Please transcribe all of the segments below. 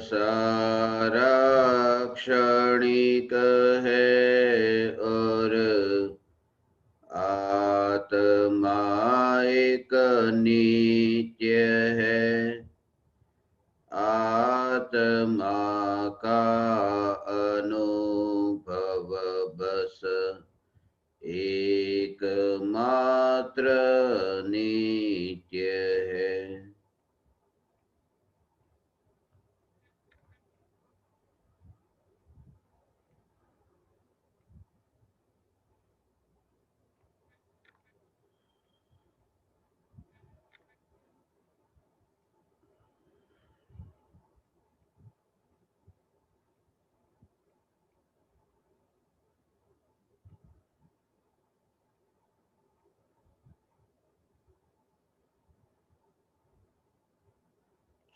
सारा क्षणिक है और आत्मा एक नित्य है। आत्मा का अनुभव बस एकमात्र नित्य है।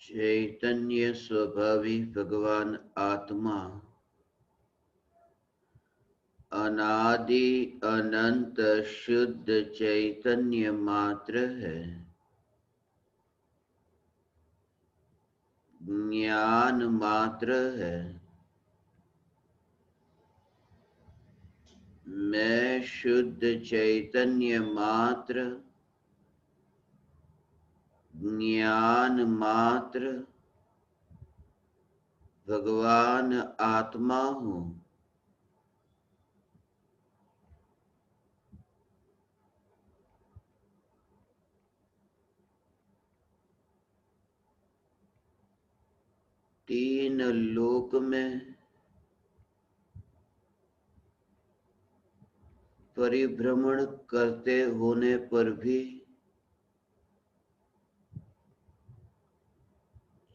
चैतन्य स्वभावी भगवान आत्मा अनादि अनंत शुद्ध चैतन्य मात्र है। ज्ञान मात्र है। मैं शुद्ध चैतन्य मात्र, ज्ञान मात्र भगवान आत्मा हूँ। तीन लोक में परिभ्रमण करते होने पर भी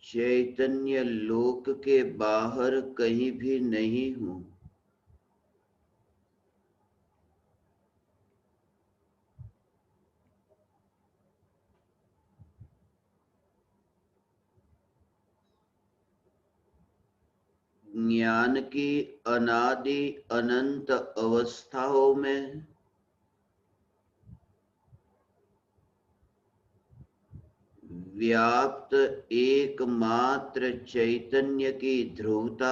चैतन्य लोक के बाहर कहीं भी नहीं हूँ। ज्ञान की अनादि अनंत अवस्थाओं में व्याप्त एकमात्र चैतन्य की ध्रुवता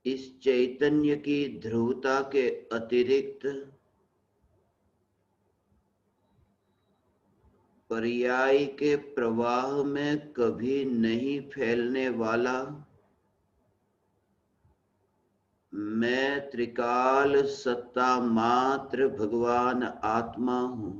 इस चैतन्य की ध्रुवता के अतिरिक्त पर्याय के प्रवाह में कभी नहीं फैलने वाला मैं त्रिकाल सत्ता मात्र भगवान आत्मा हूँ।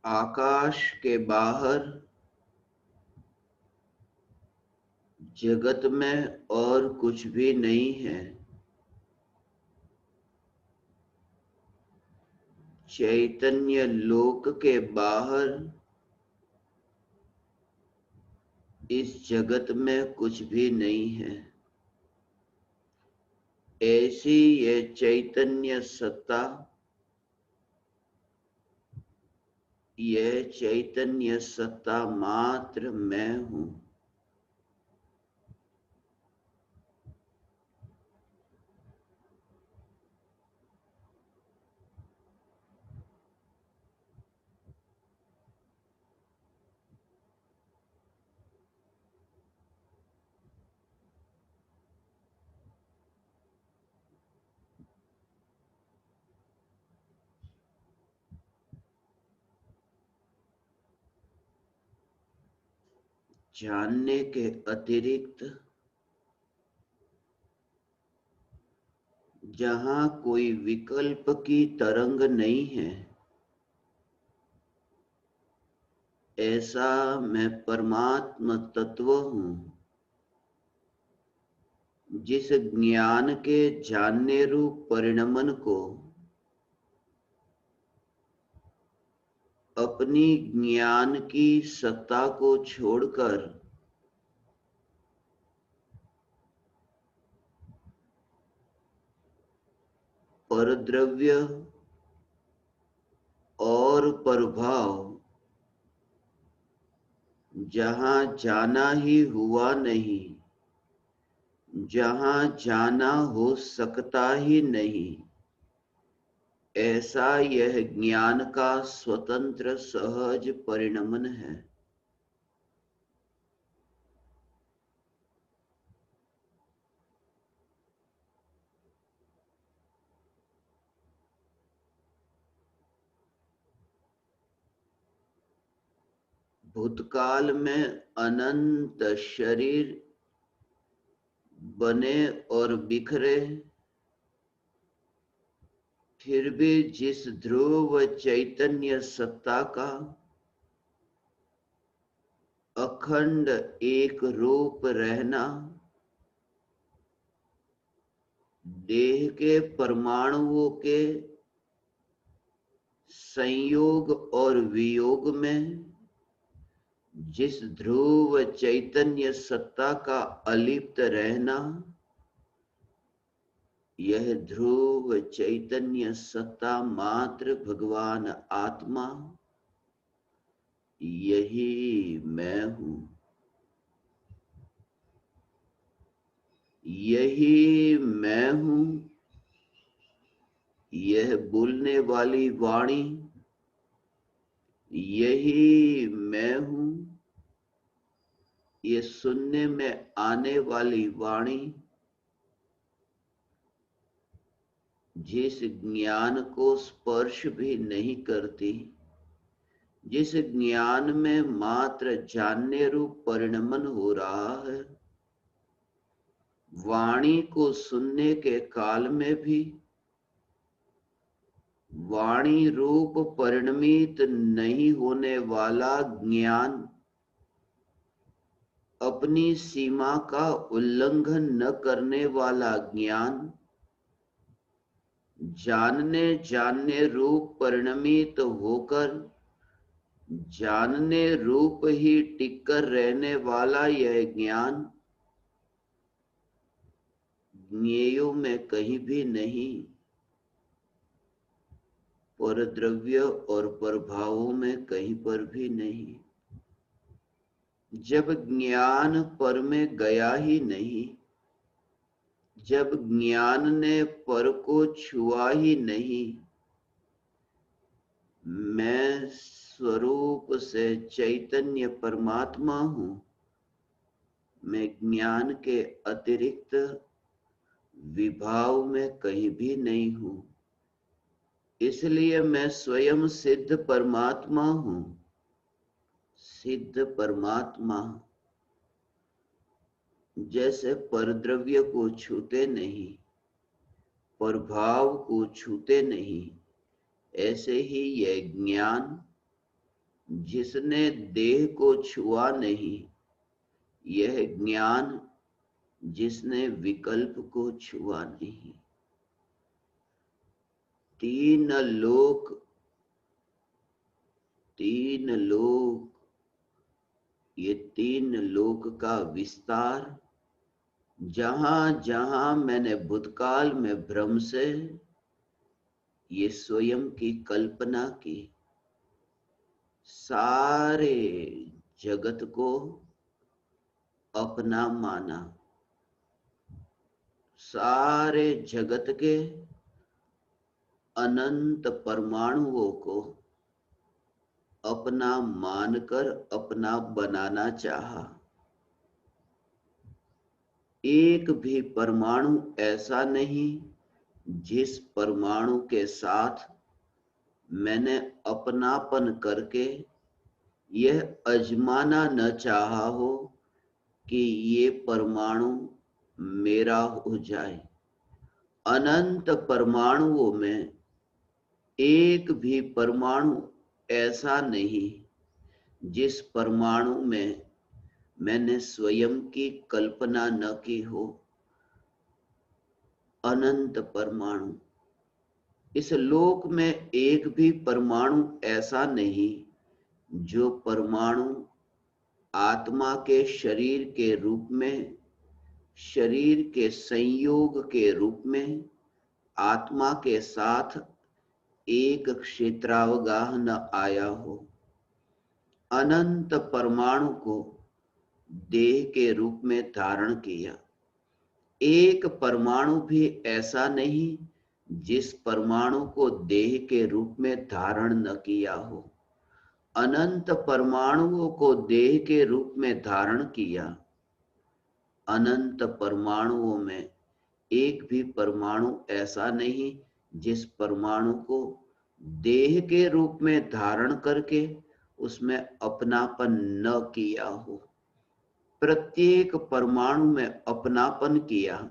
आकाश के बाहर जगत में और कुछ भी नहीं है। चैतन्य लोक के बाहर इस जगत में कुछ भी नहीं है। ऐसी ये चैतन्य सत्ता, यह चैतन्य सत्ता मात्र मैं हूँ। जानने के अतिरिक्त जहाँ कोई विकल्प की तरंग नहीं है, ऐसा मैं परमात्म तत्व हूँ जिस ज्ञान के जानने रूप परिणमन को अपनी ज्ञान की सत्ता को छोड़कर परद्रव्य और प्रभाव जहां जाना ही हुआ नहीं, जहां जाना हो सकता ही नहीं, ऐसा यह ज्ञान का स्वतंत्र सहज परिणमन है। भूतकाल में अनंत शरीर बने और बिखरे, फिर भी जिस ध्रुव चैतन्य सत्ता का अखंड एक रूप रहना, देह के परमाणुओं के संयोग और वियोग में जिस ध्रुव चैतन्य सत्ता का अलिप्त रहना, यह ध्रुव चैतन्य सत्ता मात्र भगवान आत्मा, यही मैं हूं। यही मैं हूं। यह बोलने वाली वाणी, यही मैं हूं। ये सुनने में आने वाली वाणी, जिस ज्ञान को स्पर्श भी नहीं करती, जिस ज्ञान में मात्र जानने रूप परिणमन हो रहा है, वाणी को सुनने के काल में भी वाणी रूप परिणमित नहीं होने वाला ज्ञान, अपनी सीमा का उल्लंघन न करने वाला ज्ञान, जानने रूप परिणमित होकर जानने रूप ही टिककर रहने वाला यह ज्ञान ज्ञेयों में कहीं भी नहीं, परद्रव्य और प्रभावों में कहीं पर भी नहीं। जब ज्ञान पर में गया ही नहीं, जब ज्ञान ने पर को छुआ ही नहीं, मैं स्वरूप से चैतन्य परमात्मा हूं। मैं ज्ञान के अतिरिक्त विभाव में कहीं भी नहीं हूं, इसलिए मैं स्वयं सिद्ध परमात्मा हूं। सिद्ध परमात्मा जैसे परद्रव्य को छूते नहीं, प्रभाव को छूते नहीं, ऐसे ही यह ज्ञान जिसने देह को छुआ नहीं, यह ज्ञान जिसने विकल्प को छुआ नहीं। तीन लोक, ये तीन लोक का विस्तार, जहां जहां मैंने भूतकाल में भ्रम से ये स्वयं की कल्पना की, सारे जगत को अपना माना, सारे जगत के अनंत परमाणुओं को अपना मानकर अपना बनाना चाहा। एक भी परमाणु ऐसा नहीं जिस परमाणु के साथ मैंने अपनापन करके यह अजमाना न चाहा हो कि ये परमाणु मेरा हो जाए। अनंत परमाणुओं में एक भी परमाणु ऐसा नहीं जिस परमाणु में मैंने स्वयं की कल्पना न की हो। अनंत परमाणु, इस लोक में एक भी परमाणु ऐसा नहीं जो परमाणु आत्मा के शरीर के रूप में, शरीर के संयोग के रूप में आत्मा के साथ एक क्षेत्रावगाह न आया हो। अनंत परमाणु को देह के रूप में धारण किया। एक परमाणु भी ऐसा नहीं जिस परमाणु को देह के रूप में धारण न किया हो। अनंत परमाणुओं को देह के रूप में धारण किया। अनंत परमाणुओं में एक भी परमाणु ऐसा नहीं जिस परमाणु को देह के रूप में धारण करके उसमें अपनापन न किया हो। प्रत्येक परमाणु में अपनापन किया,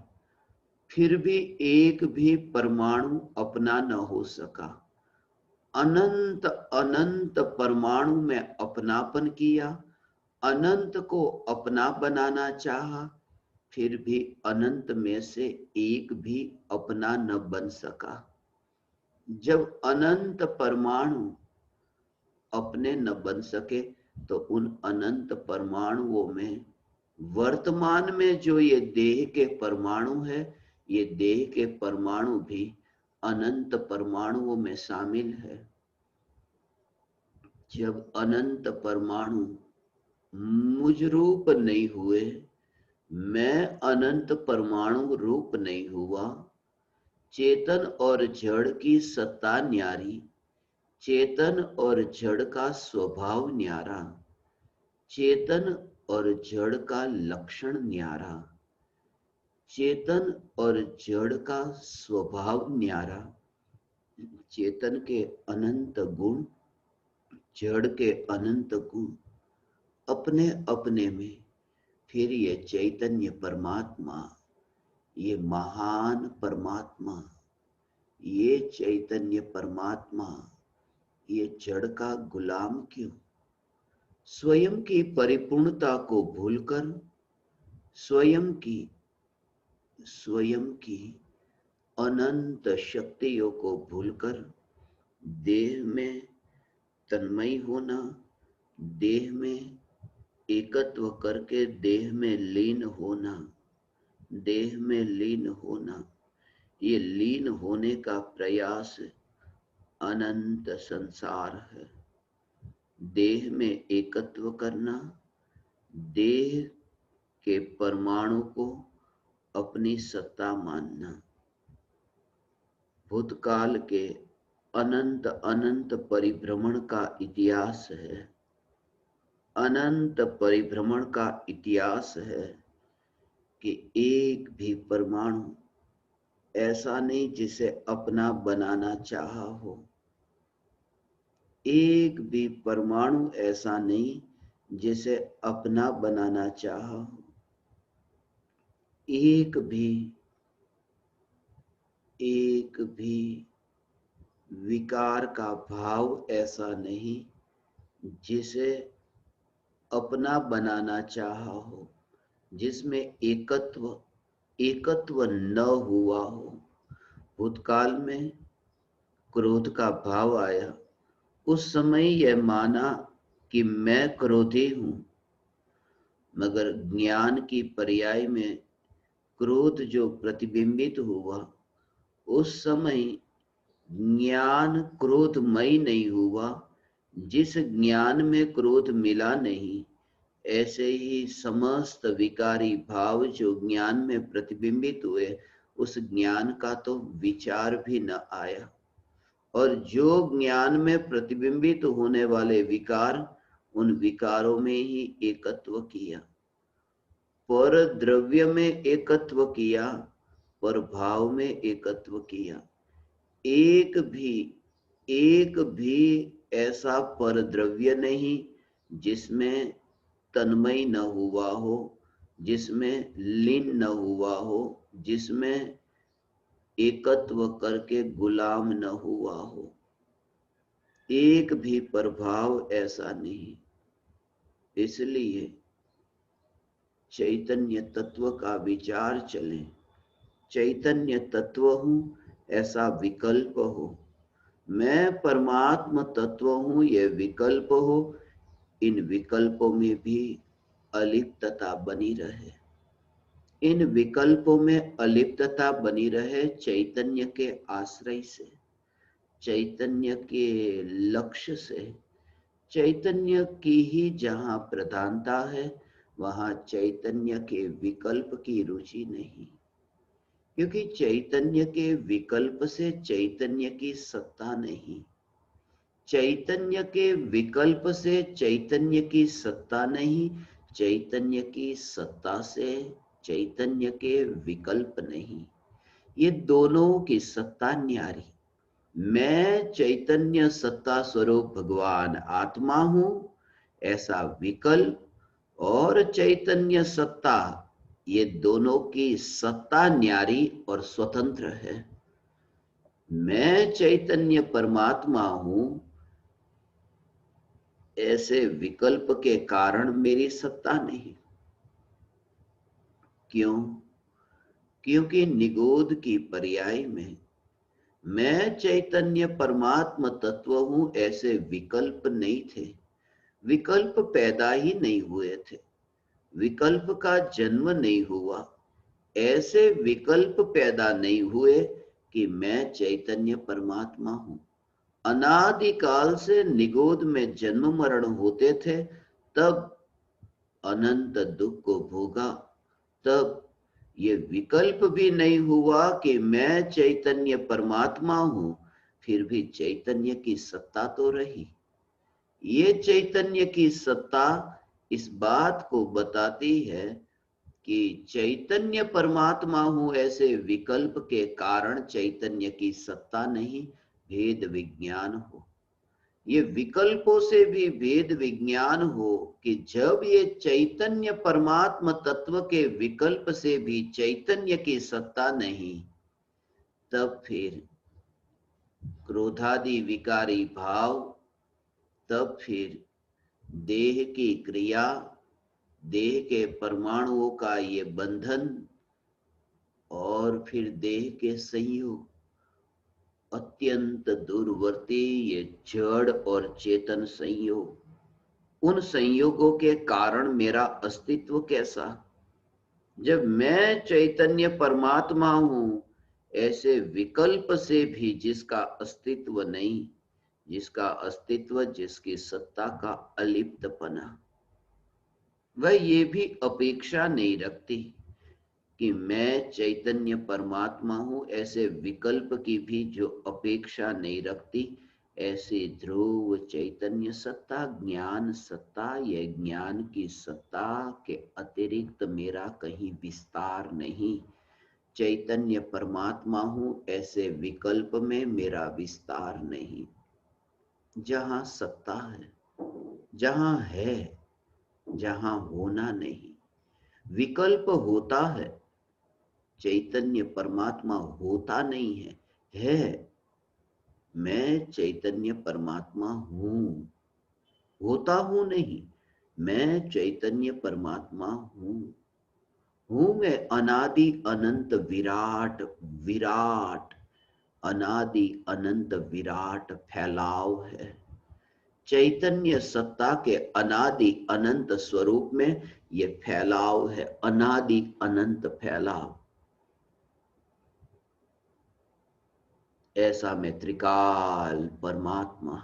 फिर भी एक भी परमाणु अपना न हो सका। अनंत अनंत परमाणु में अपनापन किया, अनंत को अपना बनाना चाहा, फिर भी अनंत में से एक भी अपना न बन सका। जब अनंत परमाणु अपने न बन सके तो उन अनंत परमाणुओं में वर्तमान में जो ये देह के परमाणु है, ये देह के परमाणु भी अनंत परमाणुओं में शामिल है। जब अनंत परमाणु मुझ रूप नहीं हुए, मैं अनंत परमाणु रूप नहीं हुआ, चेतन और जड़ की सत्ता न्यारी, चेतन और जड़ का स्वभाव न्यारा, चेतन और जड़ का लक्षण न्यारा, चेतन और जड़ का स्वभाव न्यारा, चेतन के अनंत गुण, जड़ के अनंत गुण अपने अपने में, फिर ये चैतन्य परमात्मा, ये महान परमात्मा, ये चैतन्य परमात्मा, ये जड़ का गुलाम क्यों? स्वयं की परिपूर्णता को भूलकर, स्वयं की अनंत शक्तियों को भूलकर देह में तन्मय होना, देह में एकत्व करके देह में लीन होना, देह में लीन होना, ये लीन होने का प्रयास अनंत संसार है। देह में एकत्व करना, देह के परमाणु को अपनी सत्ता मानना, भूतकाल के अनंत अनंत परिभ्रमण का इतिहास है। अनंत परिभ्रमण का इतिहास है कि एक भी परमाणु ऐसा नहीं जिसे अपना बनाना चाहा हो। एक भी परमाणु ऐसा नहीं जिसे अपना बनाना चाहा हो। एक भी विकार का भाव ऐसा नहीं जिसे अपना बनाना चाहा हो, जिसमें एकत्व न हुआ हो। भूतकाल में क्रोध का भाव आया, उस समय यह माना कि मैं क्रोधी हूं, मगर ज्ञान की पर्याय में क्रोध जो प्रतिबिंबित हुआ, उस समय ज्ञान क्रोधमय नहीं हुआ। जिस ज्ञान में क्रोध मिला नहीं, ऐसे ही समस्त विकारी भाव जो ज्ञान में प्रतिबिंबित हुए, उस ज्ञान का तो विचार भी न आया। और जो ज्ञान में प्रतिबिंबित होने वाले विकार, उन विकारों में ही एकत्व किया, पर द्रव्य में एकत्व किया, पर भाव में एकत्व किया। एक भी ऐसा पर द्रव्य नहीं जिसमें तन्मय न हुआ हो, जिसमें लीन न हुआ हो, जिसमें एकत्व करके गुलाम न हुआ हो। एक भी प्रभाव ऐसा नहीं। इसलिए चैतन्य तत्व का विचार चले। चैतन्य तत्व हूं ऐसा विकल्प हो, मैं परमात्म तत्व हूं यह विकल्प हो, इन विकल्पों में भी अलिप्तता बनी रहे। इन विकल्पों में अलिप्तता बनी रहे चैतन्य के आश्रय से। चैतन्य के लक्ष्य से, चैतन्य की ही जहाँ प्रधानता है वहाँ चैतन्य के विकल्प की रुचि नहीं, क्योंकि चैतन्य के विकल्प से चैतन्य की सत्ता नहीं, चैतन्य के विकल्प से चैतन्य की सत्ता नहीं, चैतन्य की सत्ता से चैतन्य के विकल्प नहीं। ये दोनों की सत्ता न्यारी। मैं चैतन्य सत्ता स्वरूप भगवान आत्मा हूं, ऐसा विकल्प और चैतन्य सत्ता, ये दोनों की सत्ता न्यारी और स्वतंत्र है। मैं चैतन्य परमात्मा हूं, ऐसे विकल्प के कारण मेरी सत्ता नहीं। क्यों? क्योंकि निगोद की पर्याय में मैं चैतन्य परमात्मा तत्व हूं, ऐसे विकल्प नहीं थे, विकल्प पैदा ही नहीं हुए थे, विकल्प का जन्म नहीं हुआ, ऐसे विकल्प पैदा नहीं हुए कि मैं चैतन्य परमात्मा हूं। अनादिकाल से निगोद में जन्म मरण होते थे, तब अनंत दुख को भोगा, तब ये विकल्प भी नहीं हुआ कि मैं चैतन्य परमात्मा हूं, फिर भी चैतन्य की सत्ता तो रही। ये चैतन्य की सत्ता इस बात को बताती है कि चैतन्य परमात्मा हूं, ऐसे विकल्प के कारण चैतन्य की सत्ता नहीं, भेद विज्ञान हो। ये विकल्पों से भी भेद विज्ञान हो कि जब ये चैतन्य परमात्मा तत्व के विकल्प से भी चैतन्य की सत्ता नहीं, तब फिर क्रोधादि विकारी भाव, तब फिर देह की क्रिया, देह के परमाणुओं का ये बंधन, और फिर देह के संयोग, अत्यंत दूरवर्ती ये जड़ और चेतन संयोग, उन संयोगों के कारण मेरा अस्तित्व कैसा? जब मैं चैतन्य परमात्मा हूं, ऐसे विकल्प से भी जिसका अस्तित्व नहीं, जिसका अस्तित्व, जिसकी सत्ता का अलिप्तपना, वह ये भी अपेक्षा नहीं रखती कि मैं चैतन्य परमात्मा हूं, ऐसे विकल्प की भी जो अपेक्षा नहीं रखती, ऐसे ध्रुव चैतन्य सत्ता, ज्ञान सत्ता, यह ज्ञान की सत्ता के अतिरिक्त मेरा कहीं विस्तार नहीं। चैतन्य परमात्मा हूं, ऐसे विकल्प में मेरा विस्तार नहीं। जहां सत्ता है, जहां है, जहां होना नहीं। विकल्प होता है, चैतन्य परमात्मा होता नहीं है। है, मैं चैतन्य परमात्मा हूं, होता हूं नहीं, मैं चैतन्य परमात्मा हूं। हूं मैं अनादि अनंत विराट, विराट अनादि अनंत विराट फैलाव है। चैतन्य सत्ता के अनादि अनंत स्वरूप में ये फैलाव है, अनादि अनंत फैलाव। ऐसा मैं त्रिकाल परमात्मा,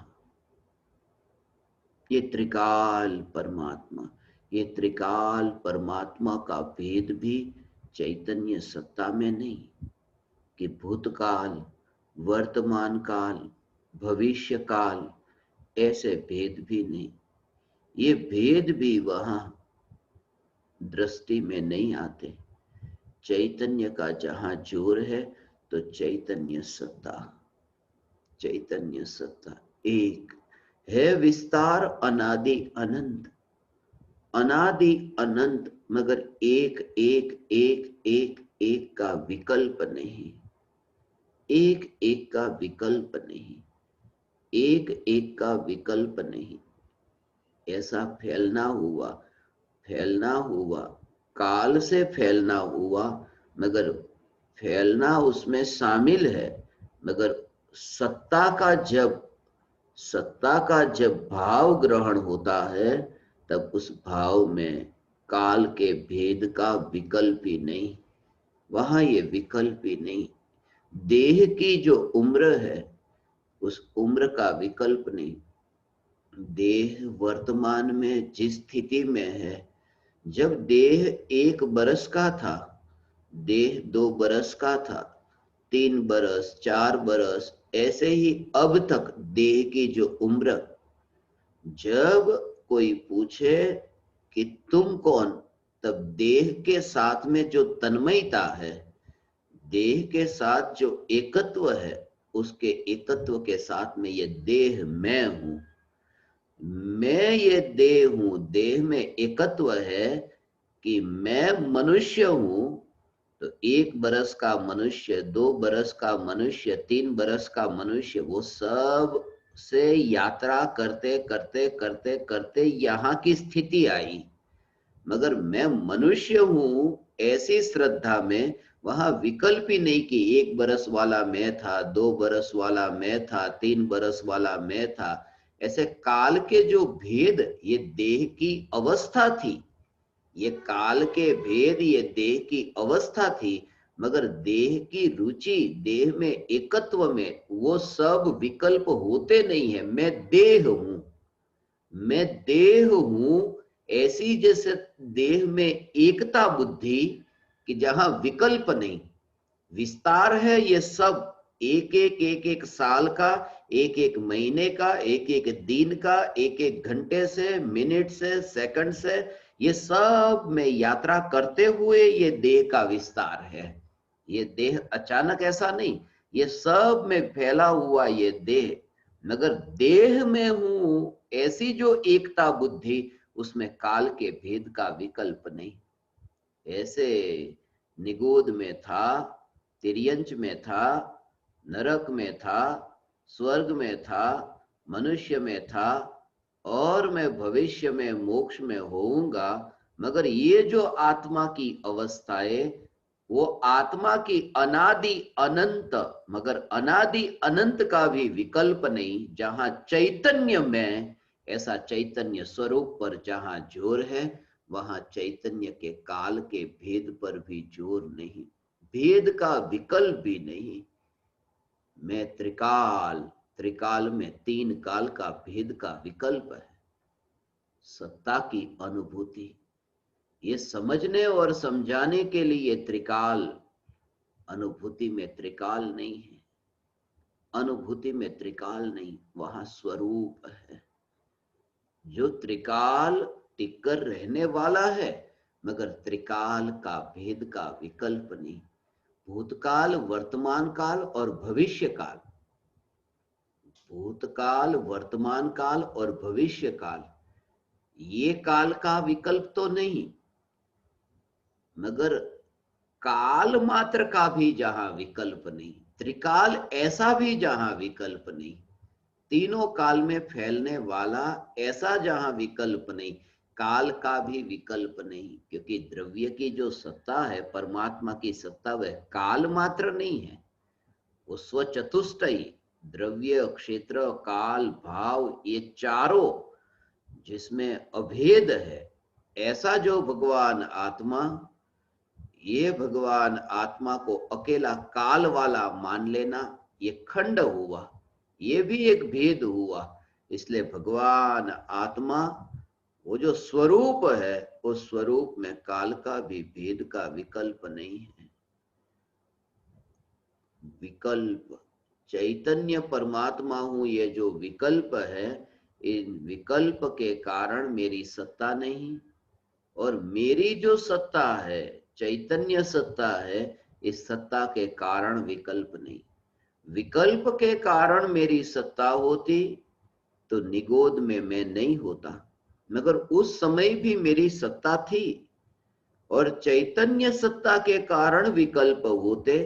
ये त्रिकाल परमात्मा, ये त्रिकाल परमात्मा का भेद भी चैतन्य सत्ता में नहीं कि भूतकाल, वर्तमान काल, भविष्य काल, ऐसे भेद भी नहीं। ये भेद भी वहां दृष्टि में नहीं आते। चैतन्य का जहां जोर है तो चैतन्य सत्ता, चैतन्य सत्ता एक है, विस्तार अनादि अनंत, अनादि अनंत, मगर एक एक एक एक एक का विकल्प नहीं, एक एक का विकल्प नहीं, एक एक का विकल्प नहीं। ऐसा फैलना हुआ, फैलना हुआ, काल से फैलना हुआ, मगर फैलना उसमें शामिल है, मगर सत्ता का जब, सत्ता का जब भाव ग्रहण होता है, तब उस भाव में काल के भेद का विकल्प ही नहीं, वहां ये विकल्प ही नहीं। देह की जो उम्र है, उस उम्र का विकल्प नहीं। देह वर्तमान में जिस स्थिति में है, जब देह 1 बरस का था, देह 2 बरस का था, 3 बरस, 4 बरस, ऐसे ही अब तक देह की जो उम्र, जब कोई पूछे कि तुम कौन, तब देह के साथ में जो तन्मयता है, देह के साथ जो एकत्व है, उसके एकत्व के साथ में ये देह मैं हूं, मैं ये देह हूं, देह में एकत्व है कि मैं मनुष्य हूं। तो 1 बरस का मनुष्य, 2 बरस का मनुष्य, 3 बरस का मनुष्य, वो सब से यात्रा करते करते करते करते यहाँ की स्थिति आई। मगर मैं मनुष्य हूं ऐसी श्रद्धा में वहां विकल्प ही नहीं कि 1 बरस वाला मैं था, 2 बरस वाला मैं था, 3 बरस वाला मैं था। ऐसे काल के जो भेद, ये देह की अवस्था थी, ये काल के भेद, ये देह की अवस्था थी। मगर देह की रुचि, देह में एकत्व में वो सब विकल्प होते नहीं है। मैं देह हूं, मैं देह हूं, ऐसी जैसे देह में एकता बुद्धि कि जहां विकल्प नहीं, विस्तार है। ये सब एक एक साल का, एक महीने का, एक दिन का, एक घंटे से, मिनट से, सेकंड से, ये सब में यात्रा करते हुए ये देह का विस्तार है। ये देह अचानक ऐसा नहीं, ये सब में फैला हुआ ये देह। मगर देह में हूं ऐसी जो एकता बुद्धि, उसमें काल के भेद का विकल्प नहीं। ऐसे निगोद में था, तिर्यंच में था, नरक में था, स्वर्ग में था, मनुष्य में था, और मैं भविष्य में मोक्ष में होऊंगा। मगर ये जो आत्मा की अवस्थाएं, वो आत्मा की अनादि अनंत, मगर अनादि अनंत का भी विकल्प नहीं। जहां चैतन्य में, ऐसा चैतन्य स्वरूप पर जहां जोर है, वहां चैतन्य के काल के भेद पर भी जोर नहीं, भेद का विकल्प भी नहीं। मैं त्रिकाल, त्रिकाल में 3 काल का भेद का विकल्प है। सत्ता की अनुभूति, ये समझने और समझाने के लिए त्रिकाल, अनुभूति में त्रिकाल नहीं है। अनुभूति में त्रिकाल नहीं, वहां स्वरूप है जो त्रिकाल टिककर रहने वाला है। मगर त्रिकाल का भेद का विकल्प नहीं। भूतकाल, वर्तमान काल और भविष्य काल, भूतकाल, वर्तमान काल और भविष्य काल, ये काल का विकल्प तो नहीं। मगर काल मात्र का भी जहां विकल्प नहीं, त्रिकाल ऐसा भी जहां विकल्प नहीं, तीनों काल में फैलने वाला ऐसा जहां विकल्प नहीं, काल का भी विकल्प नहीं। क्योंकि द्रव्य की जो सत्ता है, परमात्मा की सत्ता, वह काल मात्र नहीं है, वो स्वचतुष्टयी, द्रव्य, क्षेत्र, काल, भाव, ये चारों जिसमें अभेद है, ऐसा जो भगवान आत्मा, ये भगवान आत्मा को अकेला काल वाला मान लेना, ये खंड हुआ, ये भी एक भेद हुआ। इसलिए भगवान आत्मा, वो जो स्वरूप है, उस स्वरूप में काल का भी भेद का विकल्प नहीं है। विकल्प, चैतन्य परमात्मा हूं, ये जो विकल्प है, इन विकल्प के कारण मेरी सत्ता नहीं। और मेरी जो सत्ता है, चैतन्य सत्ता है, इस सत्ता के कारण विकल्प नहीं। विकल्प के कारण मेरी सत्ता होती तो निगोद में मैं नहीं होता। मगर उस समय भी मेरी सत्ता थी। और चैतन्य सत्ता के कारण विकल्प होते,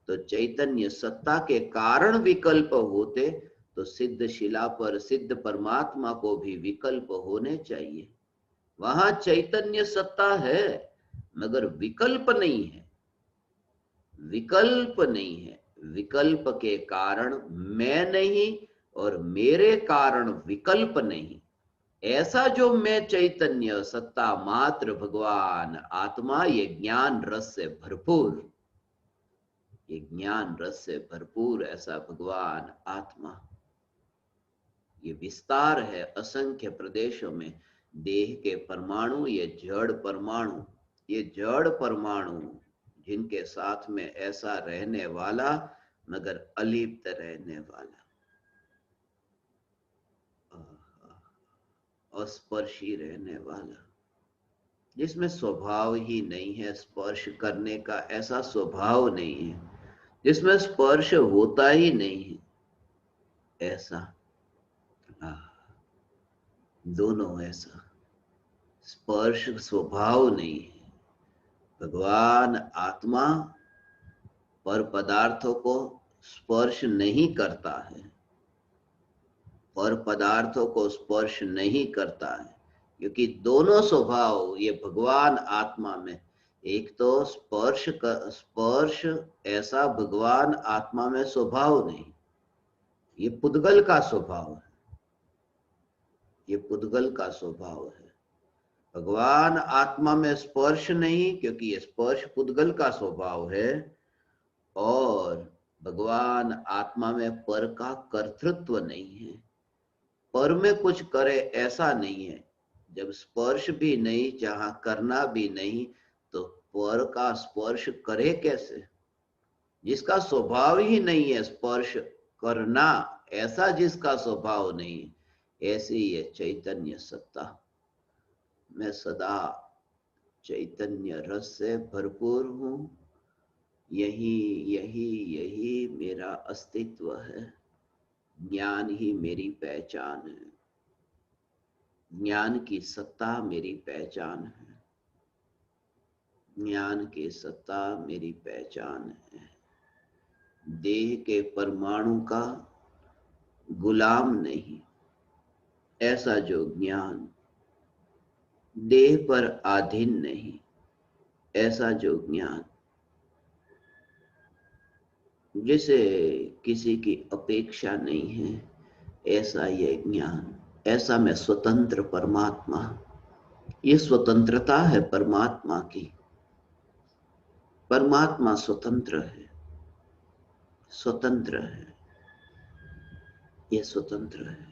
तो चैतन्य सत्ता के कारण विकल्प होते, तो सिद्ध शिला पर सिद्ध परमात्मा को भी विकल्प होने चाहिए। वहां चैतन्य सत्ता है, मगर विकल्प नहीं है, विकल्प नहीं है। विकल्प के कारण मैं नहीं, और मेरे कारण विकल्प नहीं। ऐसा जो मैं चैतन्य सत्ता मात्र भगवान आत्मा, ये ज्ञान रस से भरपूर, ये ज्ञान रस से भरपूर ऐसा भगवान आत्मा, ये विस्तार है असंख्य प्रदेशों में। देह के परमाणु, ये जड़ परमाणु, ये जड़ परमाणु जिनके साथ में ऐसा रहने वाला मगर अलिप्त रहने वाला, अस्पर्शी रहने वाला, जिसमें स्वभाव ही नहीं है स्पर्श करने का, ऐसा स्वभाव नहीं है, जिसमें स्पर्श होता ही नहीं है ऐसा, दोनों ऐसा, स्पर्श स्वभाव नहीं है। भगवान आत्मा पर पदार्थों को स्पर्श नहीं करता है, पर पदार्थों को स्पर्श नहीं करता है, क्योंकि दोनों स्वभाव ये भगवान आत्मा में, एक तो स्पर्श ऐसा भगवान आत्मा में स्वभाव नहीं, ये पुद्गल का स्वभाव है, ये पुद्गल का स्वभाव है। भगवान आत्मा में स्पर्श नहीं, क्योंकि ये स्पर्श पुद्गल का स्वभाव है, और भगवान आत्मा में पर का कर्तृत्व नहीं है, पर में कुछ करे ऐसा नहीं है। जब स्पर्श भी नहीं, जहां करना भी नहीं, तो पर का स्पर्श करे कैसे? जिसका स्वभाव ही नहीं है स्पर्श करना, ऐसा जिसका स्वभाव नहीं, ऐसी ये चैतन्य सत्ता। मैं सदा चैतन्य रस से भरपूर हूं, यही यही यही मेरा अस्तित्व है। ज्ञान ही मेरी पहचान है, ज्ञान की सत्ता मेरी पहचान है, ज्ञान की सत्ता मेरी पहचान है। देह के परमाणु का गुलाम नहीं, ऐसा जो ज्ञान, देह पर अधीन नहीं, ऐसा जो ज्ञान, जिसे किसी की अपेक्षा नहीं है, ऐसा ये ज्ञान, ऐसा मैं स्वतंत्र परमात्मा। ये स्वतंत्रता है परमात्मा की, परमात्मा स्वतंत्र है, स्वतंत्र है, ये स्वतंत्र है,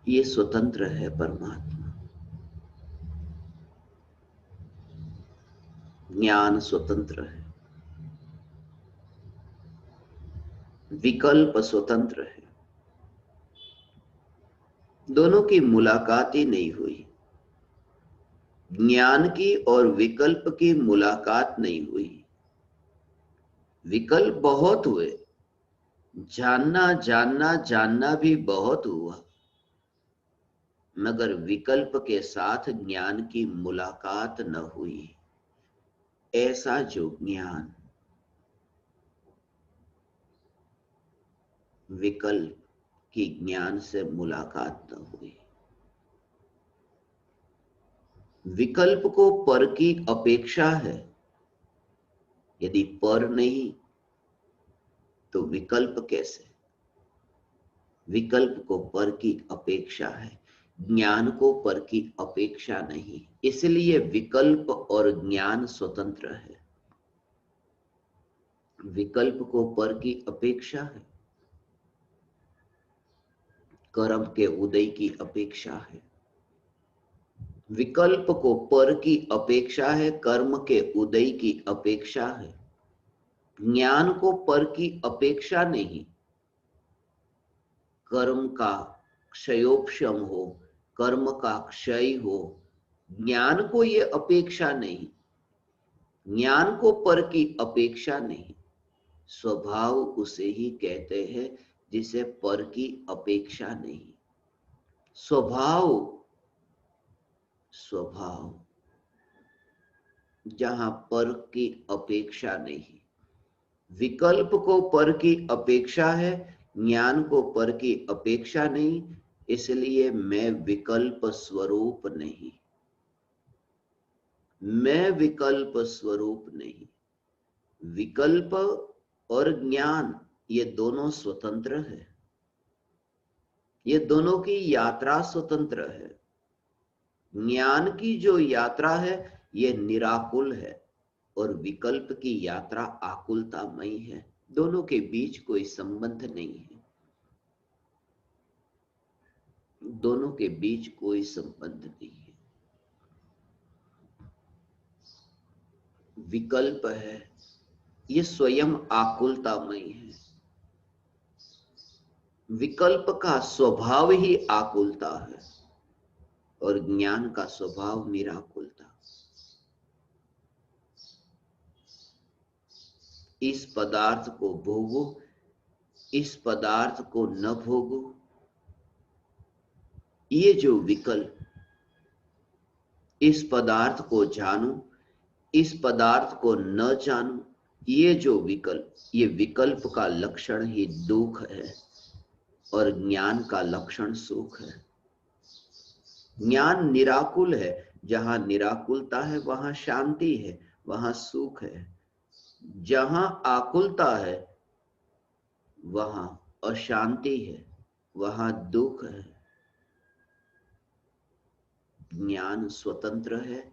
ये स्वतंत्र है परमात्मा। ज्ञान स्वतंत्र है, विकल्प स्वतंत्र है, दोनों की मुलाकात ही नहीं हुई, ज्ञान की और विकल्प की मुलाकात नहीं हुई। विकल्प बहुत हुए, जानना जानना जानना भी बहुत हुआ, मगर विकल्प के साथ ज्ञान की मुलाकात न हुई। ऐसा जो ज्ञान, विकल्प की ज्ञान से मुलाकात न हुई। विकल्प को पर की अपेक्षा है, यदि पर नहीं तो विकल्प कैसे? विकल्प को पर की अपेक्षा है, ज्ञान को पर की अपेक्षा नहीं, इसलिए विकल्प और ज्ञान स्वतंत्र है। विकल्प को पर की अपेक्षा है, कर्म के उदय की अपेक्षा है, विकल्प को पर की अपेक्षा है, कर्म के उदय की अपेक्षा है। ज्ञान को पर की अपेक्षा नहीं, कर्म का क्षयोपशम हो, कर्म का क्षय हो, ज्ञान को ये अपेक्षा नहीं, ज्ञान को पर की अपेक्षा नहीं। स्वभाव उसे ही कहते हैं जिसे पर की अपेक्षा नहीं। स्वभाव, स्वभाव जहां पर की अपेक्षा नहीं। विकल्प को पर की अपेक्षा है, ज्ञान को पर की अपेक्षा नहीं, इसलिए मैं विकल्प स्वरूप नहीं, मैं विकल्प स्वरूप नहीं। विकल्प और ज्ञान ये दोनों स्वतंत्र है, ये दोनों की यात्रा स्वतंत्र है। ज्ञान की जो यात्रा है ये निराकुल है, और विकल्प की यात्रा आकुलतामयी है। दोनों के बीच कोई संबंध नहीं है, दोनों के बीच कोई संबंध नहीं है। विकल्प है, ये स्वयं आकुलतामयी है। विकल्प का स्वभाव ही आकुलता है और ज्ञान का स्वभाव निराकुलता। इस पदार्थ को भोगो, इस पदार्थ को न भोगो, ये जो विकल्प, इस पदार्थ को जानो, इस पदार्थ को न जानो, ये जो विकल्प, ये विकल्प का लक्षण ही दुख है और ज्ञान का लक्षण सुख है। ज्ञान निराकुल है, जहां निराकुलता है वहां शांति है, वहां सुख है। जहां आकुलता है वहां अशांति है, वहां दुख है। ज्ञान स्वतंत्र है,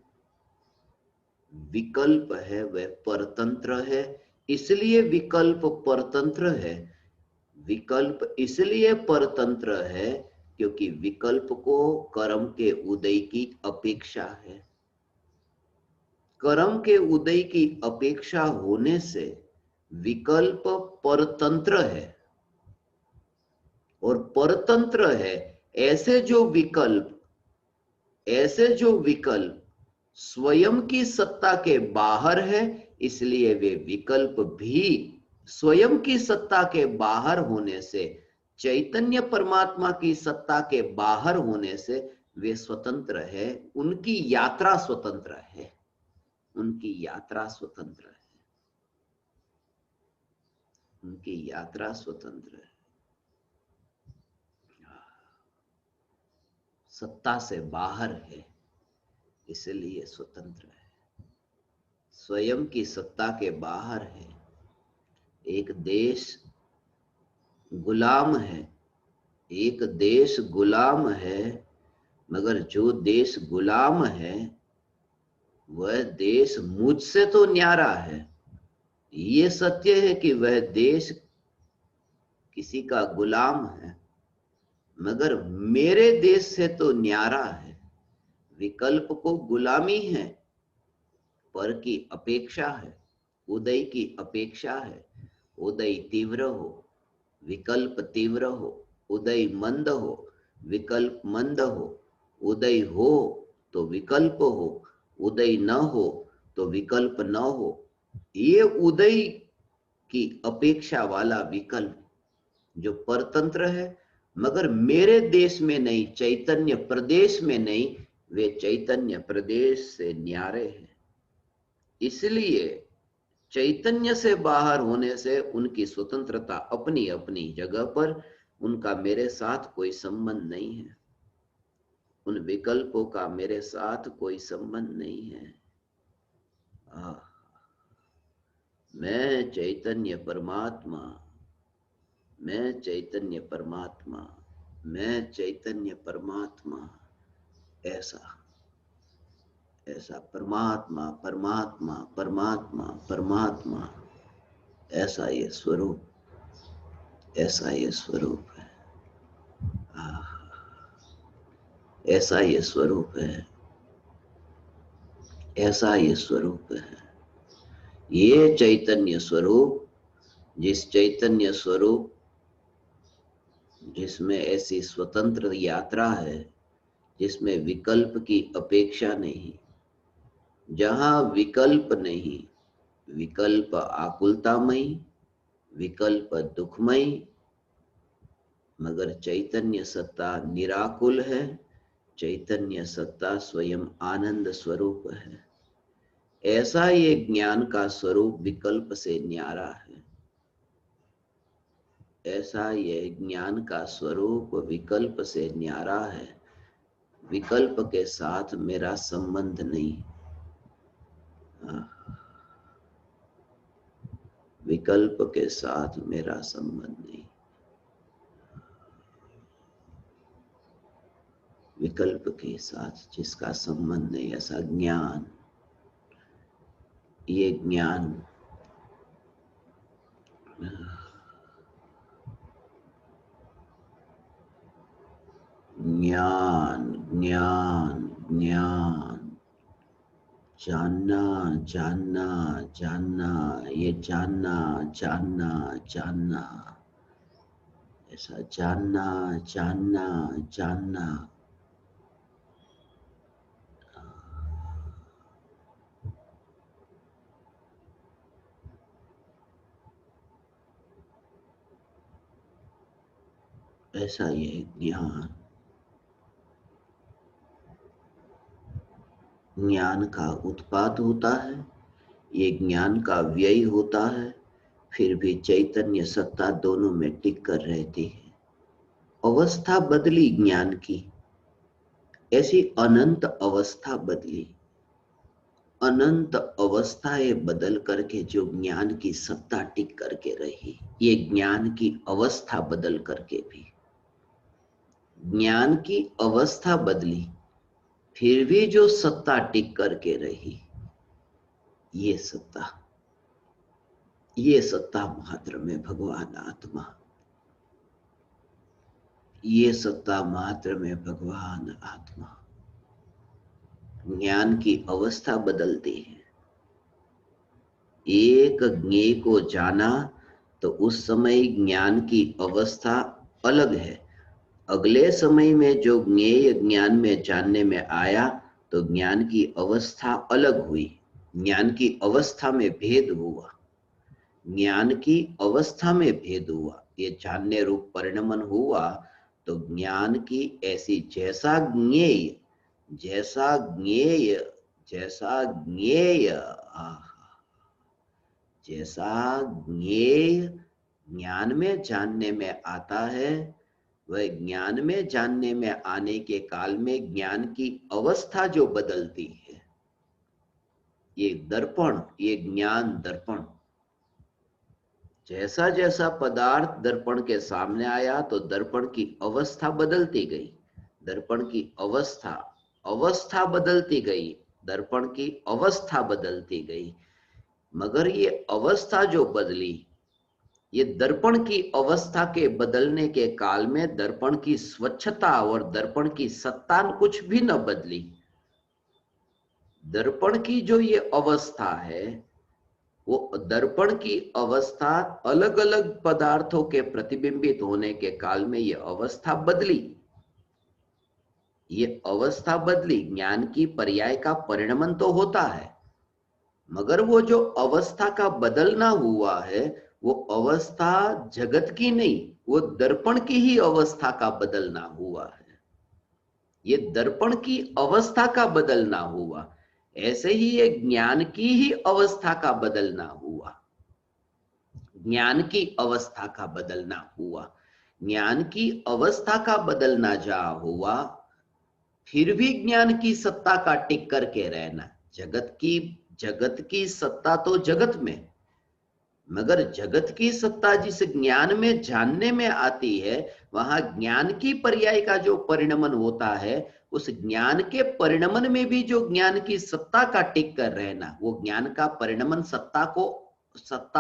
विकल्प है वह परतंत्र है। इसलिए विकल्प परतंत्र है। विकल्प इसलिए परतंत्र है क्योंकि विकल्प को कर्म के उदय की अपेक्षा है। कर्म के उदय की अपेक्षा होने से विकल्प परतंत्र है। और परतंत्र है, ऐसे जो विकल्प स्वयं की सत्ता के बाहर है, इसलिए वे विकल्प भी स्वयं की सत्ता के बाहर होने से, चैतन्य परमात्मा की सत्ता के बाहर होने से वे स्वतंत्र है। उनकी यात्रा स्वतंत्र है, उनकी यात्रा स्वतंत्र है, उनकी यात्रा स्वतंत्र है। सत्ता से बाहर है इसलिए स्वतंत्र है, स्वयं की सत्ता के बाहर है। एक देश गुलाम है, एक देश गुलाम है, मगर जो देश गुलाम है वह देश मुझसे तो न्यारा है। ये सत्य है कि वह देश किसी का गुलाम है, मगर मेरे देश से तो न्यारा है। विकल्प को गुलामी है, पर की अपेक्षा है, उदय की अपेक्षा है। उदय तीव्र हो, विकल्प तीव्र हो, उदय मंद हो, विकल्प मंद हो। उदय हो तो विकल्प हो, उदय न हो तो विकल्प न हो। ये उदय की अपेक्षा वाला विकल्प जो परतंत्र है, मगर मेरे देश में नहीं, चैतन्य प्रदेश में नहीं, वे चैतन्य प्रदेश से न्यारे हैं। इसलिए चैतन्य से बाहर होने से उनकी स्वतंत्रता अपनी अपनी जगह पर, उनका मेरे साथ कोई संबंध नहीं है। उन विकल्पों का मेरे साथ कोई संबंध नहीं है। मैं चैतन्य परमात्मा, मैं चैतन्य परमात्मा, मैं चैतन्य परमात्मा, ऐसा ऐसा परमात्मा परमात्मा परमात्मा परमात्मा, ऐसा ये स्वरूप, ऐसा ये स्वरूप है। ऐसा ये स्वरूप है, ऐसा ये स्वरूप है। ये चैतन्य स्वरूप, जिस चैतन्य स्वरूप जिसमें ऐसी स्वतंत्र यात्रा है, जिसमें विकल्प की अपेक्षा नहीं, जहां विकल्प नहीं, विकल्प आकुलतामयी, विकल्प दुखमयी, मगर चैतन्य सत्ता निराकुल है। चैतन्य सत्ता स्वयं आनंद स्वरूप है। ऐसा ये ज्ञान का स्वरूप विकल्प से न्यारा है। ऐसा ये ज्ञान का स्वरूप विकल्प से न्यारा है। विकल्प के साथ मेरा संबंध नहीं, विकल्प के साथ मेरा संबंध नहीं। विकल्प के साथ जिसका संबंध नहीं, ऐसा ज्ञान, ये ज्ञान ज्ञान ज्ञान ज्ञान, जानना जानना जानना, ये जानना जानना जानना, ऐसा जानना जानना जानना। ऐसा ये ज्ञान, ज्ञान का उत्पाद होता है, ये ज्ञान का व्यय होता है, फिर भी चैतन्य सत्ता दोनों में टिक कर रहती है। अवस्था बदली ज्ञान की, ऐसी अनंत अवस्था बदली, अनंत अवस्थाएं बदल करके जो ज्ञान की सत्ता टिक करके रही, ये ज्ञान की अवस्था बदल करके भी, ज्ञान की अवस्था बदली फिर भी जो सत्ता टिक करके रही, ये सत्ता मात्र में भगवान आत्मा, ये सत्ता मात्र में भगवान आत्मा। ज्ञान की अवस्था बदलती है। एक ज्ञेय को जाना तो उस समय ज्ञान की अवस्था अलग है, अगले समय में जो ज्ञेय ज्ञान में जानने में आया तो ज्ञान की अवस्था अलग हुई, ज्ञान की अवस्था में भेद हुआ, ज्ञान की अवस्था में भेद हुआ, ये जानने रूप परिणमन हुआ। तो ज्ञान की ऐसी जैसा ज्ञेय जैसा ज्ञेय जैसा ज्ञेय जैसा ज्ञेय ज्ञान में जानने में आता है, वह ज्ञान में जानने में आने के काल में ज्ञान की अवस्था जो बदलती है, ये दर्पण, ये ज्ञान दर्पण, जैसा जैसा पदार्थ दर्पण के सामने आया तो दर्पण की अवस्था बदलती गई, दर्पण की अवस्था बदलती गई, दर्पण की अवस्था बदलती गई। मगर ये अवस्था जो बदली, ये दर्पण की अवस्था के बदलने के काल में दर्पण की स्वच्छता और दर्पण की सत्ता कुछ भी न बदली। दर्पण की जो ये अवस्था है, वो दर्पण की अवस्था अलग अलग पदार्थों के प्रतिबिंबित होने के काल में ये अवस्था बदली, ये अवस्था बदली। ज्ञान की पर्याय का परिणमन तो होता है, मगर वो जो अवस्था का बदलना हुआ है, वो अवस्था जगत की नहीं, वो दर्पण की ही अवस्था का बदलना हुआ है। ये दर्पण की अवस्था का बदलना हुआ, ऐसे ही ये ज्ञान की ही अवस्था का बदलना हुआ, ज्ञान की अवस्था का बदलना हुआ। ज्ञान की अवस्था का बदलना जहां हुआ, फिर भी ज्ञान की सत्ता का टिक करके रहना। जगत की सत्ता तो जगत में, मगर जगत की सत्ता जिस ज्ञान में जानने में आती है, वहां ज्ञान की पर्याय का जो परिणमन होता है, उस ज्ञान के परिणमन में भी जो ज्ञान की सत्ता का टिक कर रहना, वो ज्ञान का परिणमन सत्ता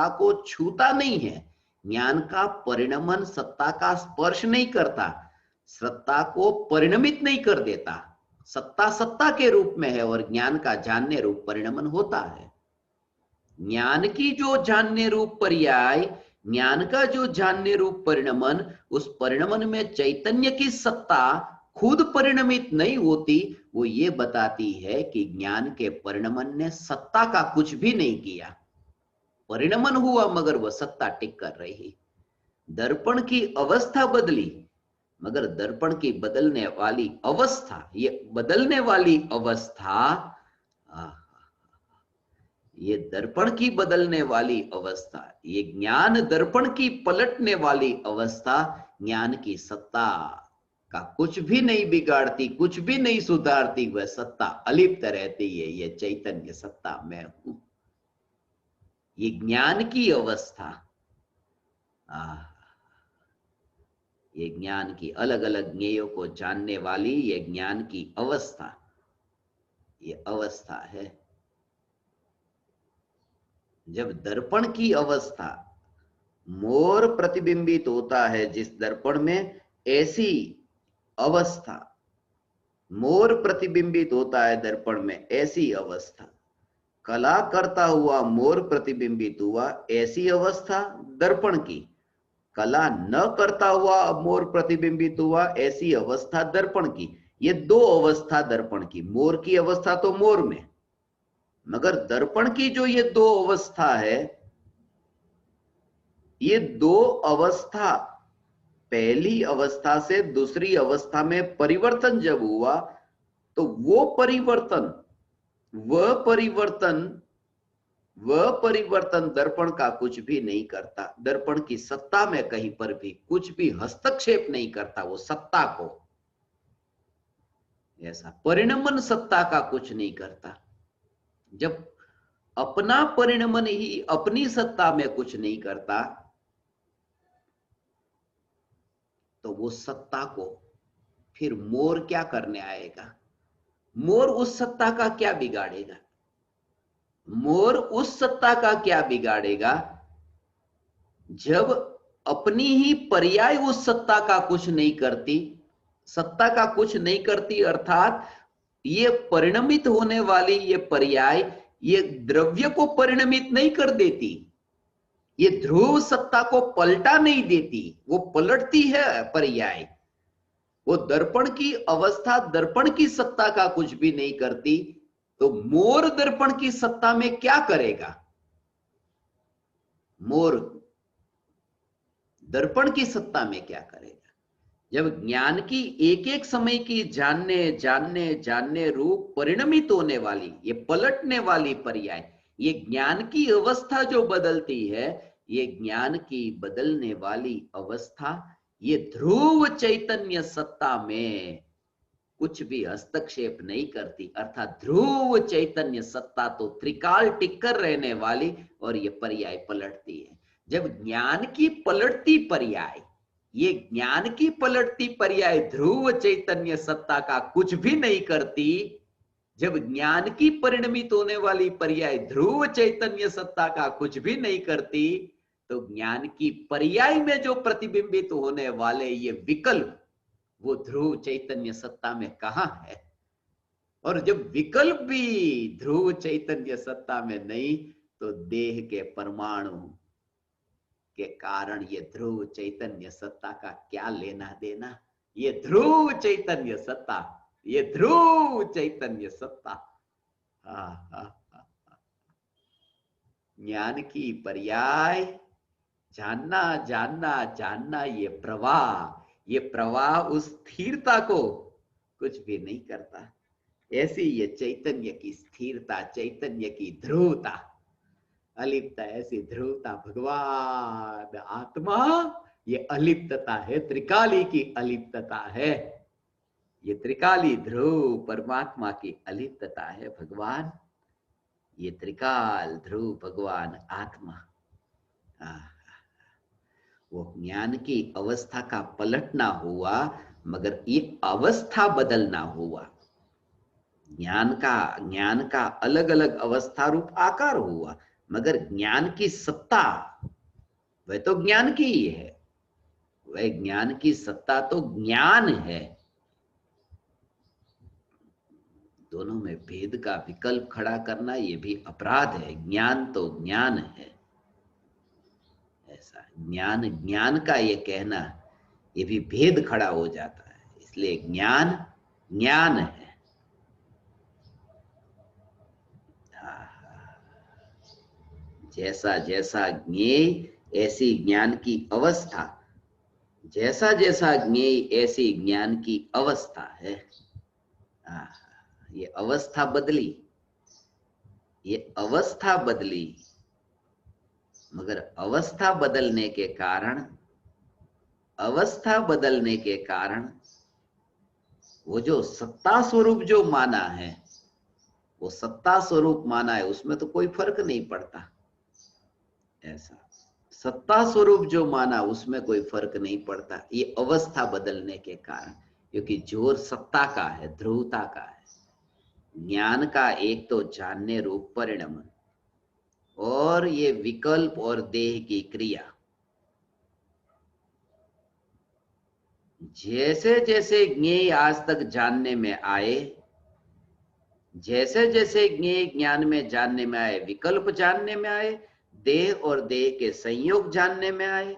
को छूता नहीं है। ज्ञान का परिणमन सत्ता का स्पर्श नहीं करता, सत्ता को परिणमित नहीं कर देता। सत्ता सत्ता के रूप में है और ज्ञान का जानने रूप परिणमन होता है। ज्ञान की जो जानने रूप पर्याय, ज्ञान का जो जानने रूप परिणमन, उस परिणमन में चैतन्य की सत्ता खुद परिणमित नहीं होती, वो ये बताती है कि ज्ञान के परिणमन ने सत्ता का कुछ भी नहीं किया। परिणमन हुआ मगर वह सत्ता टिक कर रही। दर्पण की अवस्था बदली, मगर दर्पण की बदलने वाली अवस्था, ये बदलने वाली अवस्था, ये दर्पण की बदलने वाली अवस्था, ये ज्ञान दर्पण की पलटने वाली अवस्था, ज्ञान की सत्ता का कुछ भी नहीं बिगाड़ती, कुछ भी नहीं सुधारती, वह सत्ता अलिप्त रहती है। ये चैतन्य सत्ता मैं हूं, ये ज्ञान की अवस्था। ये ज्ञान की अलग अलग ज्ञेयों को जानने वाली ये ज्ञान की अवस्था, ये अवस्था है। जब दर्पण की अवस्था, मोर प्रतिबिंबित होता है जिस दर्पण में, ऐसी अवस्था, मोर प्रतिबिंबित होता है दर्पण में, ऐसी अवस्था, कला करता हुआ मोर प्रतिबिंबित हुआ, ऐसी अवस्था दर्पण की, कला न करता हुआ मोर प्रतिबिंबित हुआ, ऐसी अवस्था दर्पण की। ये दो अवस्था दर्पण की। मोर की अवस्था तो मोर में, मगर दर्पण की जो ये दो अवस्था है, ये दो अवस्था, पहली अवस्था से दूसरी अवस्था में परिवर्तन जब हुआ, तो वो परिवर्तन, वह परिवर्तन, वह परिवर्तन दर्पण का कुछ भी नहीं करता। दर्पण की सत्ता में कहीं पर भी कुछ भी हस्तक्षेप नहीं करता। वो सत्ता को, ऐसा परिणमन सत्ता का कुछ नहीं करता। जब अपना परिणमन ही अपनी सत्ता में कुछ नहीं करता, तो वो सत्ता को फिर मोर क्या करने आएगा? मोर उस सत्ता का क्या बिगाड़ेगा? मोर उस सत्ता का क्या बिगाड़ेगा जब अपनी ही पर्याय उस सत्ता का कुछ नहीं करती। सत्ता का कुछ नहीं करती अर्थात ये परिणमित होने वाली ये पर्याय, ये द्रव्य को परिणमित नहीं कर देती, ये ध्रुव सत्ता को पलटा नहीं देती, वो पलटती है पर्याय। वो दर्पण की अवस्था दर्पण की सत्ता का कुछ भी नहीं करती, तो मोर दर्पण की सत्ता में क्या करेगा? मोर दर्पण की सत्ता में क्या करेगा? जब ज्ञान की एक एक समय की जानने जानने जानने रूप परिणमित होने वाली, ये पलटने वाली पर्याय, ये ज्ञान की अवस्था जो बदलती है, ये ज्ञान की बदलने वाली अवस्था, ये ध्रुव चैतन्य सत्ता में कुछ भी हस्तक्षेप नहीं करती। अर्थात ध्रुव चैतन्य सत्ता तो त्रिकाल टिक्कर रहने वाली, और ये पर्याय पलटती है। जब ज्ञान की पलटती पर्याय, ये ज्ञान की पलटती पर्याय ध्रुव चैतन्य सत्ता का कुछ भी नहीं करती, जब ज्ञान की परिणमित होने वाली पर्याय ध्रुव चैतन्य सत्ता का कुछ भी नहीं करती, तो ज्ञान की पर्याय में जो प्रतिबिंबित होने वाले ये विकल्प, वो ध्रुव चैतन्य सत्ता में कहां है? और जब विकल्प भी ध्रुव चैतन्य सत्ता में नहीं, तो देह के परमाणु के कारण ये ध्रुव चैतन्य सत्ता का क्या लेना देना? ये ध्रुव चैतन्य सत्ता, ये ध्रुव चैतन्य सत्ता। ज्ञान की पर्याय, जानना जानना जानना, ये प्रवाह उस स्थिरता को कुछ भी नहीं करता। ऐसी ये चैतन्य की स्थिरता, चैतन्य की ध्रुवता, अलिप्तता, ऐसी ध्रुवता भगवान आत्मा, ये अलिप्तता है, त्रिकाली की अलिप्तता है। ये त्रिकाली ध्रुव परमात्मा की अलिप्तता है भगवान। ये त्रिकाल ध्रुव भगवान आत्मा। वो ज्ञान की अवस्था का पलटना हुआ, मगर ये अवस्था बदलना हुआ। ज्ञान का अलग अलग अवस्था रूप आकार हुआ, मगर ज्ञान की सत्ता वह तो ज्ञान की ही है। वह ज्ञान की सत्ता तो ज्ञान है। दोनों में भेद का विकल्प खड़ा करना ये भी अपराध है। ज्ञान तो ज्ञान है, ऐसा ज्ञान ज्ञान का ये कहना, ये भी भेद खड़ा हो जाता है। इसलिए ज्ञान ज्ञान है। जैसा जैसा ज्ञेय ऐसी ज्ञान की अवस्था, जैसा जैसा ज्ञेय ऐसी ज्ञान की अवस्था है। ये अवस्था बदली, ये अवस्था बदली, मगर अवस्था बदलने के कारण, अवस्था बदलने के कारण वो जो सत्ता स्वरूप जो माना है, वो सत्ता स्वरूप माना है, उसमें तो कोई फर्क नहीं पड़ता। ऐसा सत्ता स्वरूप जो माना उसमें कोई फर्क नहीं पड़ता, ये अवस्था बदलने के कारण। क्योंकि जोर सत्ता का है, ध्रुवता का है। ज्ञान का एक तो जानने रूप परिणमन, और ये विकल्प और देह की क्रिया। जैसे जैसे ज्ञेय आज तक जानने में आए, जैसे जैसे ज्ञेय ज्ञान में जानने में आए, विकल्प जानने में आए, देह और देह के संयोग जानने में आए,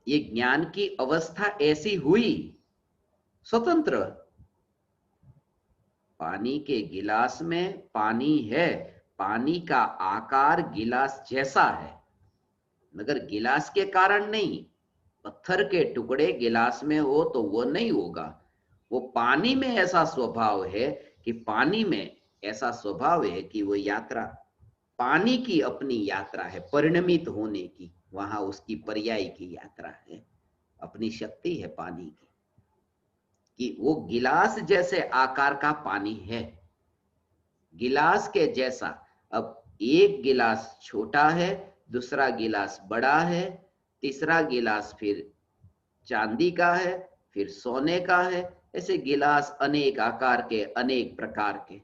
ये ज्ञान की अवस्था ऐसी हुई स्वतंत्र। पानी के गिलास में पानी है, पानी का आकार गिलास जैसा है, मगर गिलास के कारण नहीं। पत्थर के टुकड़े गिलास में हो तो वो नहीं होगा। वो पानी में ऐसा स्वभाव है कि पानी में ऐसा स्वभाव है कि वो यात्रा, पानी की अपनी यात्रा है परिणमित होने की, वहां उसकी पर्याय की यात्रा है, अपनी शक्ति है पानी की, कि वो गिलास जैसे आकार का पानी है, गिलास के जैसा। अब एक गिलास छोटा है, दूसरा गिलास बड़ा है, तीसरा गिलास फिर चांदी का है, फिर सोने का है, ऐसे गिलास अनेक आकार के, अनेक प्रकार के।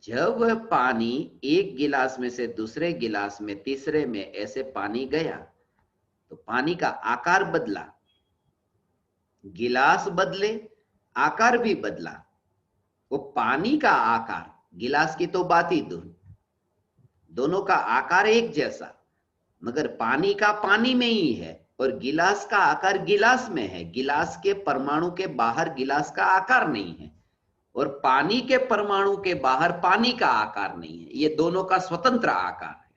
जब वह पानी एक गिलास में से दूसरे गिलास में, तीसरे में ऐसे पानी गया, तो पानी का आकार बदला, गिलास बदले, आकार भी बदला। वो पानी का आकार, गिलास की तो बात ही दूर, दोनों का आकार एक जैसा, मगर पानी का पानी में ही है और गिलास का आकार गिलास में है। गिलास के परमाणु के बाहर गिलास का आकार नहीं है और पानी के परमाणु के बाहर पानी का आकार नहीं है, ये दोनों का स्वतंत्र आकार है।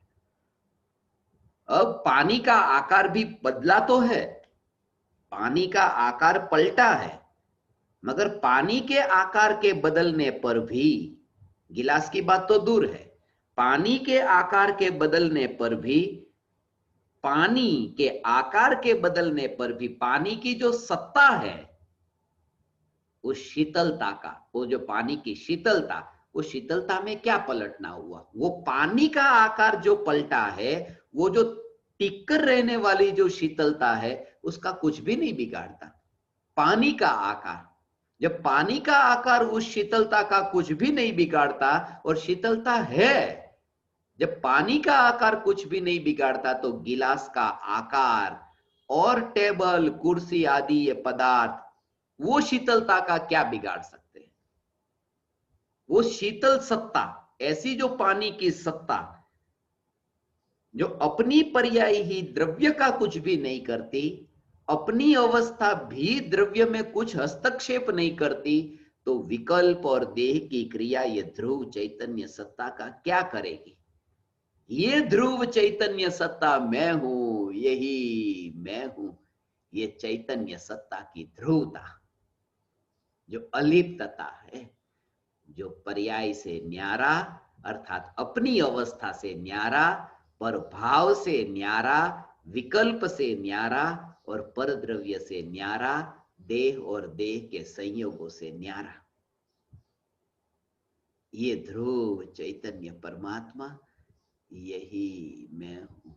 अब पानी का आकार भी बदला तो है, पानी का आकार पलटा है, मगर पानी के आकार के बदलने पर भी, गिलास की बात तो दूर है, पानी के आकार के बदलने पर भी, पानी के आकार के बदलने पर भी पानी की जो सत्ता है, उस शीतलता का, वो जो पानी की शीतलता, उस शीतलता में क्या पलटना हुआ? वो पानी का आकार जो पलटा है, वो जो टिक कर रहने वाली जो शीतलता है, उसका कुछ भी नहीं बिगाड़ता। पानी का आकार, जब पानी का आकार उस शीतलता का कुछ भी नहीं बिगाड़ता और शीतलता है, जब पानी का आकार कुछ भी नहीं बिगाड़ता, तो गिलास का आकार और टेबल कुर्सी आदि ये पदार्थ वो शीतलता का क्या बिगाड़ सकते हैं? वो शीतल सत्ता, ऐसी जो पानी की सत्ता जो अपनी पर्याय ही द्रव्य का कुछ भी नहीं करती, अपनी अवस्था भी द्रव्य में कुछ हस्तक्षेप नहीं करती, तो विकल्प और देह की क्रिया ये ध्रुव चैतन्य सत्ता का क्या करेगी? ये ध्रुव चैतन्य सत्ता मैं हूं, यही मैं हूं, ये चैतन्य सत्ता की ध्रुवता, जो अलिप्तता है, जो पर्याय से न्यारा, अर्थात अपनी अवस्था से न्यारा, पर भाव से न्यारा, विकल्प से न्यारा और पर द्रव्य से न्यारा, देह और देह के संयोगों से न्यारा, ये ध्रुव चैतन्य परमात्मा, यही मैं हूं।